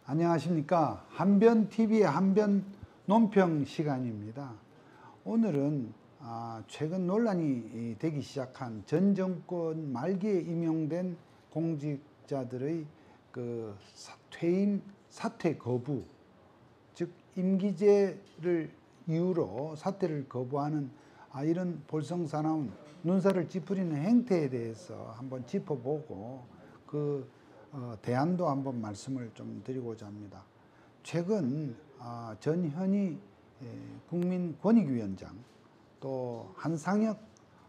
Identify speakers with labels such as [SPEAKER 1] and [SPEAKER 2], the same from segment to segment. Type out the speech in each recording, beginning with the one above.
[SPEAKER 1] 안녕하십니까. 한변TV의 한변 논평 시간입니다. 오늘은 최근 논란이 되기 시작한 전 정권 말기에 임용된 공직자들의 퇴임 사퇴 거부, 즉 임기제를 이유로 사퇴를 거부하는 이런 볼썽사나운 눈살을 찌푸리는 행태에 대해서 한번 짚어보고 대안도 한번 말씀을 좀 드리고자 합니다. 최근 전현희 국민권익위원장 또 한상혁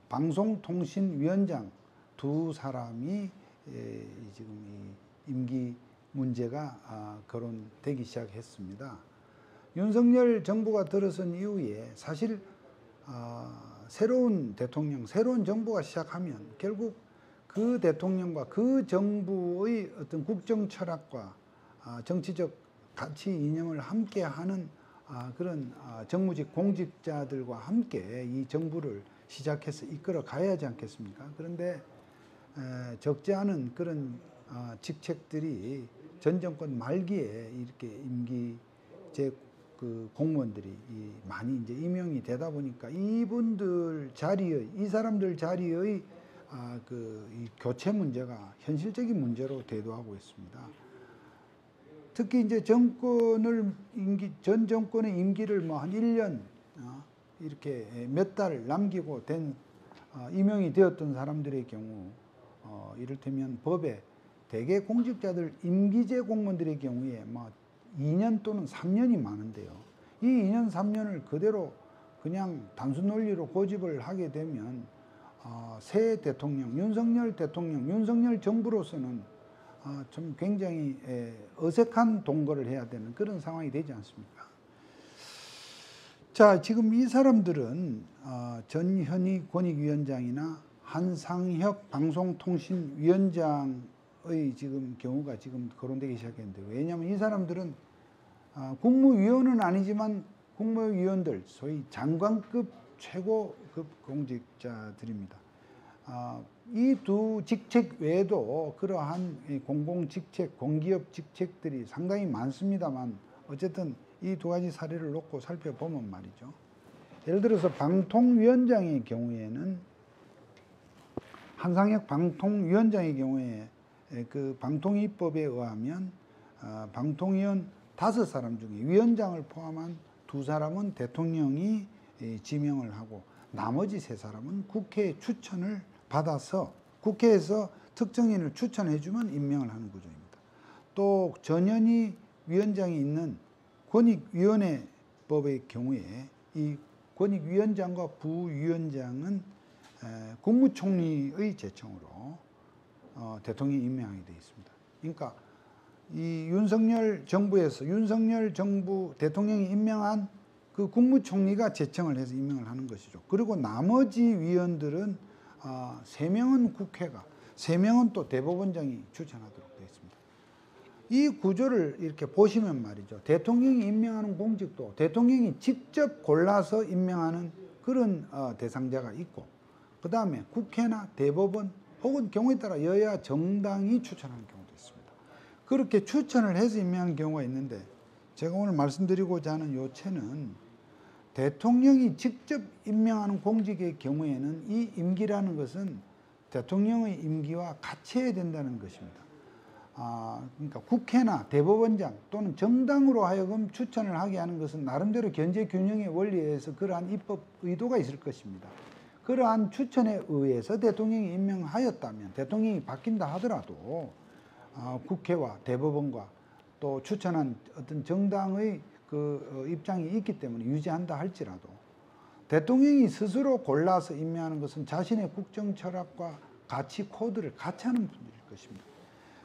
[SPEAKER 1] 방송통신위원장 두 사람이 지금 이 임기 문제가 거론되기 시작했습니다. 윤석열 정부가 들어선 이후에 사실 새로운 대통령, 새로운 정부가 시작하면 결국 그 대통령과 그 정부의 어떤 국정 철학과 정치적 가치 이념을 함께하는 그런 정무직 공직자들과 함께 이 정부를 시작해서 이끌어 가야 하지 않겠습니까? 그런데 적지 않은 그런 직책들이 전 정권 말기에 이렇게 임기제 공무원들이 많이 이제 임용이 되다 보니까 이분들 자리의, 이 사람들 자리의 이 교체 문제가 현실적인 문제로 대두하고 있습니다. 특히 이제 전 정권의 임기를 뭐 한 1년 이렇게 몇 달 남기고 된 임용이 되었던 사람들의 경우 이를테면 법에 대개 공직자들 임기제 공무원들의 경우에 뭐 2년 또는 3년이 많은데요. 이 2년 3년을 그대로 그냥 단순 논리로 고집을 하게 되면 새 대통령, 윤석열 대통령, 윤석열 정부로서는 좀 굉장히 어색한 동거를 해야 되는 그런 상황이 되지 않습니까? 자, 지금 이 사람들은 전현희 권익위원장이나 한상혁 방송통신위원장의 지금 경우가 지금 거론되기 시작했는데, 왜냐하면 이 사람들은 국무위원은 아니지만 국무위원들, 소위 장관급 최고급 공직자들입니다. 이 두 직책 외에도 그러한 공공직책, 공기업 직책들이 상당히 많습니다만 어쨌든 이 두 가지 사례를 놓고 살펴보면 말이죠. 예를 들어서 방통위원장의 경우에는 한상혁 방통위원장의 경우에 그 방통위법에 의하면 방통위원 5사람 중에 위원장을 포함한 2사람은 대통령이 지명을 하고 나머지 3사람은 국회의 추천을 받아서 국회에서 특정인을 추천해주면 임명을 하는 구조입니다. 또 전현희 위원장이 있는 권익위원회법의 경우에 이 권익위원장과 부위원장은 국무총리의 제청으로 대통령이 임명하게 되어 있습니다. 그러니까 이 윤석열 정부에서 윤석열 정부 대통령이 임명한 그 국무총리가 제청을 해서 임명을 하는 것이죠. 그리고 나머지 위원들은 3명은 국회가, 3명은 또 대법원장이 추천하도록 되어 있습니다. 이 구조를 이렇게 보시면 말이죠. 대통령이 임명하는 공직도 대통령이 직접 골라서 임명하는 그런 대상자가 있고, 그 다음에 국회나 대법원 혹은 경우에 따라 여야 정당이 추천하는 경우도 있습니다. 그렇게 추천을 해서 임명하는 경우가 있는데, 제가 오늘 말씀드리고자 하는 요체는 대통령이 직접 임명하는 공직의 경우에는 이 임기라는 것은 대통령의 임기와 같이 해야 된다는 것입니다. 그러니까 국회나 대법원장 또는 정당으로 하여금 추천을 하게 하는 것은 나름대로 견제균형의 원리에 의해서 그러한 입법 의도가 있을 것입니다. 그러한 추천에 의해서 대통령이 임명하였다면, 대통령이 바뀐다 하더라도 국회와 대법원과 또 추천한 어떤 정당의 그 입장이 있기 때문에 유지한다 할지라도 대통령이 스스로 골라서 임명하는 것은 자신의 국정 철학과 가치 코드를 같이 하는 분들일 것입니다.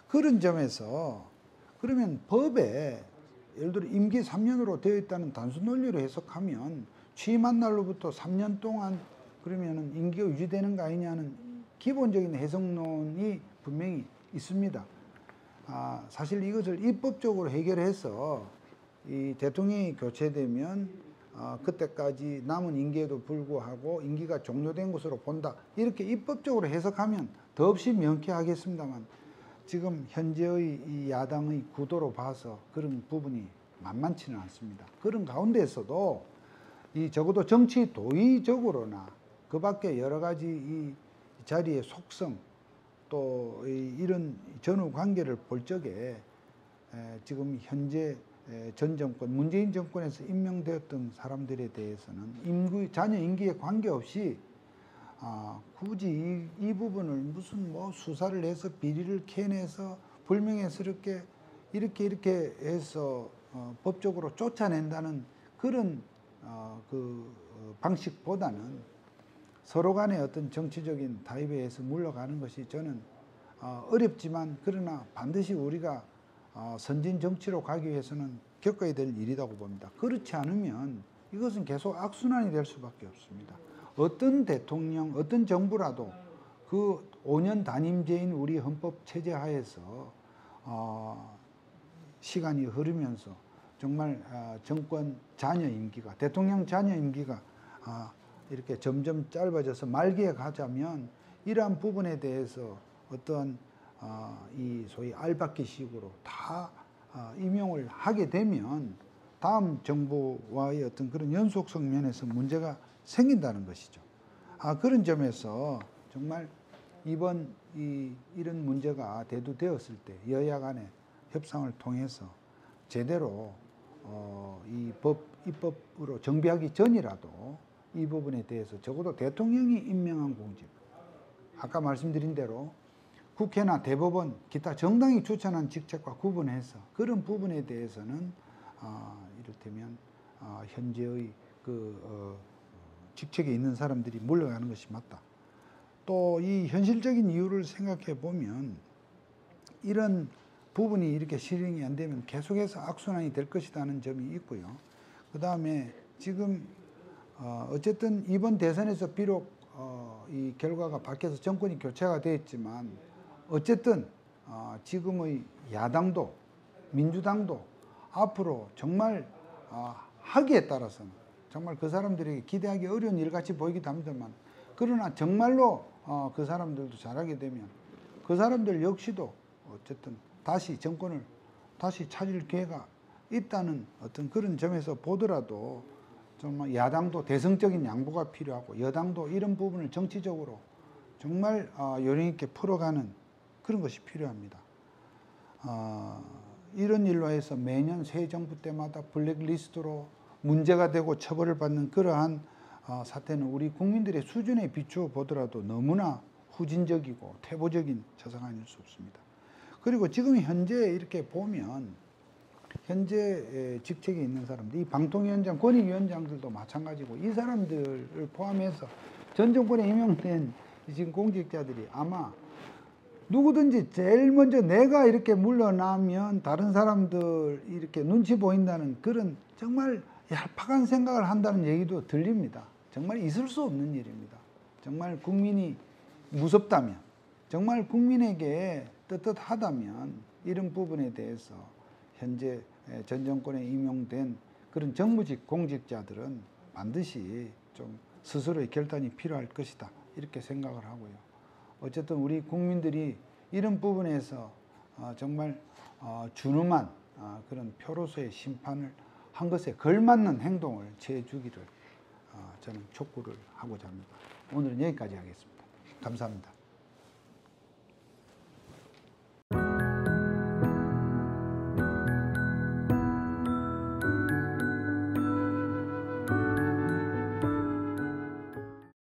[SPEAKER 1] 그런 점에서 그러면 법에 예를 들어 임기 3년으로 되어 있다는 단순 논리로 해석하면 취임한 날로부터 3년 동안 그러면은 임기가 유지되는 거 아니냐는 기본적인 해석론이 분명히 있습니다. 사실 이것을 입법적으로 해결해서 이 대통령이 교체되면 그때까지 남은 임기에도 불구하고 임기가 종료된 것으로 본다, 이렇게 입법적으로 해석하면 더없이 명쾌하겠습니다만, 지금 현재의 이 야당의 구도로 봐서 그런 부분이 만만치는 않습니다. 그런 가운데에서도 이 적어도 정치 도의적으로나 그 밖에 여러 가지 이 자리의 속성 또 이런 전후 관계를 볼 적에 지금 현재 전 정권, 문재인 정권에서 임명되었던 사람들에 대해서는 자녀 임기에 관계없이 굳이 이 부분을 무슨 뭐 수사를 해서 비리를 캐내서 불명예스럽게 이렇게 해서 법적으로 쫓아낸다는 그런 방식보다는 서로 간의 어떤 정치적인 타입에 의해서 물러가는 것이 저는 어렵지만 그러나 반드시 우리가 선진 정치로 가기 위해서는 겪어야 될 일이라고 봅니다. 그렇지 않으면 이것은 계속 악순환이 될 수밖에 없습니다. 어떤 대통령, 어떤 정부라도 그 5년 단임제인 우리 헌법 체제 하에서 시간이 흐르면서 정말 정권 자녀 임기가, 대통령 자녀 임기가 이렇게 점점 짧아져서 말기에 가자면 이러한 부분에 대해서 어떤 이 소위 알박기식으로 다 임용을 하게 되면 다음 정부와의 어떤 그런 연속성 면에서 문제가 생긴다는 것이죠. 그런 점에서 정말 이번 이런 문제가 대두되었을 때 여야 간의 협상을 통해서 제대로 이 입법으로 정비하기 전이라도 이 부분에 대해서 적어도 대통령이 임명한 공직, 아까 말씀드린 대로 국회나 대법원, 기타 정당이 추천한 직책과 구분해서 그런 부분에 대해서는 이를테면 현재의 직책에 있는 사람들이 물러가는 것이 맞다. 또 이 현실적인 이유를 생각해 보면 이런 부분이 이렇게 실행이 안 되면 계속해서 악순환이 될 것이라는 점이 있고요. 그 다음에 지금 어쨌든 이번 대선에서 비록 이 결과가 바뀌어서 정권이 교체가 되었지만 어쨌든 지금의 야당도 민주당도 앞으로 정말 하기에 따라서는 정말 그 사람들에게 기대하기 어려운 일같이 보이기도 합니다만 그러나 정말로 그 사람들도 잘하게 되면 그 사람들 역시도 어쨌든 다시 정권을 다시 찾을 기회가 있다는 어떤 그런 점에서 보더라도 정말 야당도 대승적인 양보가 필요하고 여당도 이런 부분을 정치적으로 정말 요령 있게 풀어가는 그런 것이 필요합니다. 이런 일로 해서 매년 새 정부 때마다 블랙리스트로 문제가 되고 처벌을 받는 그러한 사태는 우리 국민들의 수준에 비추어 보더라도 너무나 후진적이고 퇴보적인 처사가 아닐 수 없습니다. 그리고 지금 현재 이렇게 보면 현재 직책에 있는 사람들, 이 방통위원장, 권익위원장들도 마찬가지고 이 사람들을 포함해서 전 정권에 임명된 지금 공직자들이 아마 누구든지 제일 먼저 내가 이렇게 물러나면 다른 사람들 이렇게 눈치 보인다는 그런 정말 얄팍한 생각을 한다는 얘기도 들립니다. 정말 있을 수 없는 일입니다. 정말 국민이 무섭다면, 정말 국민에게 떳떳하다면 이런 부분에 대해서 현재 전 정권에 임용된 그런 정무직 공직자들은 반드시 좀 스스로의 결단이 필요할 것이다. 이렇게 생각을 하고요. 어쨌든 우리 국민들이 이런 부분에서 정말 준엄한 그런 표로서의 심판을 한 것에 걸맞는 행동을 취해주기를 저는 촉구를 하고자 합니다. 오늘은 여기까지 하겠습니다. 감사합니다.